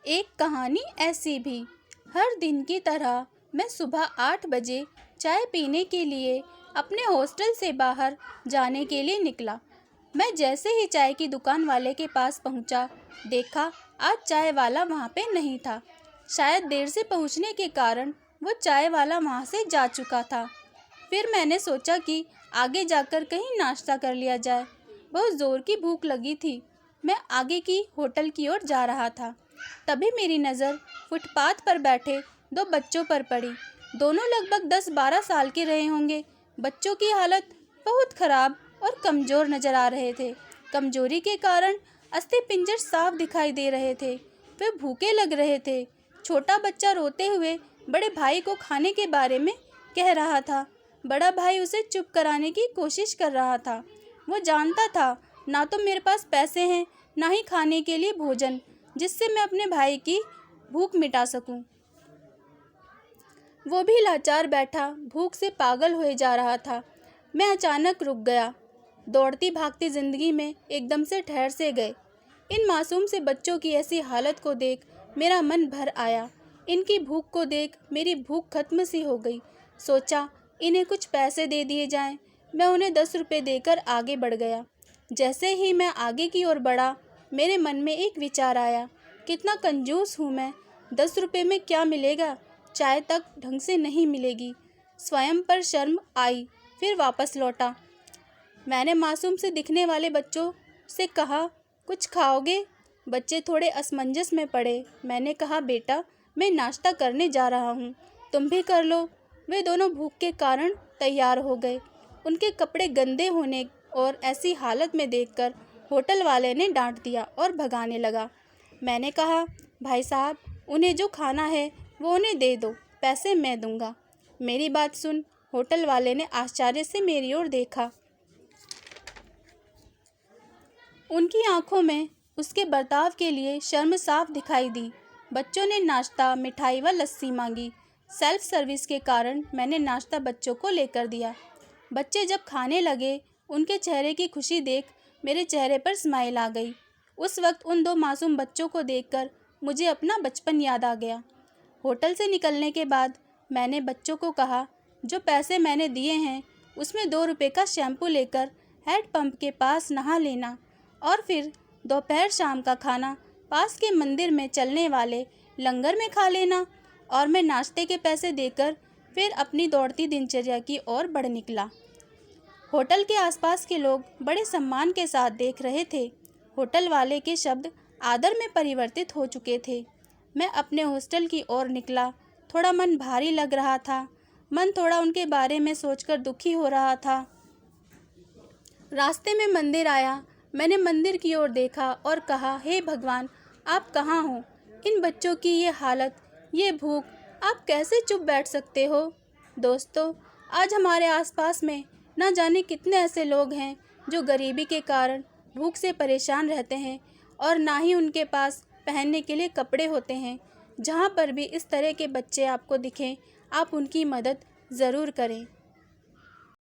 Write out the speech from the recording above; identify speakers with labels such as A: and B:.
A: एक कहानी ऐसी भी। हर दिन की तरह मैं सुबह 8 बजे चाय पीने के लिए अपने हॉस्टल से बाहर जाने के लिए निकला। मैं जैसे ही चाय की दुकान वाले के पास पहुंचा, देखा आज चाय वाला वहां पे नहीं था। शायद देर से पहुंचने के कारण वो चाय वाला वहां से जा चुका था। फिर मैंने सोचा कि आगे जाकर कहीं नाश्ता कर लिया जाए। बहुत ज़ोर की भूख लगी थी। मैं आगे की होटल की ओर जा रहा था। तभी मेरी नज़र फुटपाथ पर बैठे दो बच्चों पर पड़ी। दोनों लगभग 10-12 साल के रहे होंगे। बच्चों की हालत बहुत ख़राब और कमज़ोर नज़र आ रहे थे। कमज़ोरी के कारण अस्थिपिंजर साफ दिखाई दे रहे थे। वे भूखे लग रहे थे। छोटा बच्चा रोते हुए बड़े भाई को खाने के बारे में कह रहा था। बड़ा भाई उसे चुप कराने की कोशिश कर रहा था। वो जानता था ना तो मेरे पास पैसे हैं, ना ही खाने के लिए भोजन जिससे मैं अपने भाई की भूख मिटा सकूं। वो भी लाचार बैठा भूख से पागल हुए जा रहा था। मैं अचानक रुक गया। दौड़ती भागती जिंदगी में एकदम से ठहर से गए। इन मासूम से बच्चों की ऐसी हालत को देख मेरा मन भर आया। इनकी भूख को देख मेरी भूख खत्म सी हो गई। सोचा इन्हें कुछ पैसे दे दिए जाएं। मैं उन्हें 10 रुपये देकर आगे बढ़ गया। जैसे ही मैं आगे की ओर बढ़ा, मेरे मन में एक विचार आया, कितना कंजूस हूँ मैं। 10 रुपये में क्या मिलेगा? चाय तक ढंग से नहीं मिलेगी। स्वयं पर शर्म आई, फिर वापस लौटा। मैंने मासूम से दिखने वाले बच्चों से कहा, कुछ खाओगे? बच्चे थोड़े असमंजस में पड़े। मैंने कहा, बेटा मैं नाश्ता करने जा रहा हूँ, तुम भी कर लो। वे दोनों भूख के कारण तैयार हो गए। उनके कपड़े गंदे होने और ऐसी हालत में देखकर होटल वाले ने डांट दिया और भगाने लगा। मैंने कहा, भाई साहब उन्हें जो खाना है वो उन्हें दे दो, पैसे मैं दूंगा। मेरी बात सुन। होटल वाले ने आश्चर्य से मेरी ओर देखा। उनकी आंखों में उसके बर्ताव के लिए शर्म साफ दिखाई दी। बच्चों ने नाश्ता, मिठाई व लस्सी मांगी। सेल्फ सर्विस के कारण मैंने नाश्ता बच्चों को लेकर दिया। बच्चे जब खाने लगे, उनके चेहरे की खुशी देख मेरे चेहरे पर स्माइल आ गई। उस वक्त उन दो मासूम बच्चों को देखकर मुझे अपना बचपन याद आ गया। होटल से निकलने के बाद मैंने बच्चों को कहा, जो पैसे मैंने दिए हैं उसमें 2 रुपये का शैम्पू लेकर हेड पंप के पास नहा लेना और फिर दोपहर शाम का खाना पास के मंदिर में चलने वाले लंगर में खा लेना। और मैं नाश्ते के पैसे देकर फिर अपनी दौड़ती दिनचर्या की ओर बढ़ निकला। होटल के आसपास के लोग बड़े सम्मान के साथ देख रहे थे। होटल वाले के शब्द आदर में परिवर्तित हो चुके थे। मैं अपने हॉस्टल की ओर निकला। थोड़ा मन भारी लग रहा था। मन थोड़ा उनके बारे में सोचकर दुखी हो रहा था। रास्ते में मंदिर आया। मैंने मंदिर की ओर देखा और कहा, हे भगवान आप कहाँ हो? इन बच्चों की ये हालत, ये भूख, आप कैसे चुप बैठ सकते हो? दोस्तों, आज हमारे आसपास में न जाने कितने ऐसे लोग हैं जो गरीबी के कारण भूख से परेशान रहते हैं और ना ही उनके पास पहनने के लिए कपड़े होते हैं। जहाँ पर भी इस तरह के बच्चे आपको दिखें, आप उनकी मदद ज़रूर करें।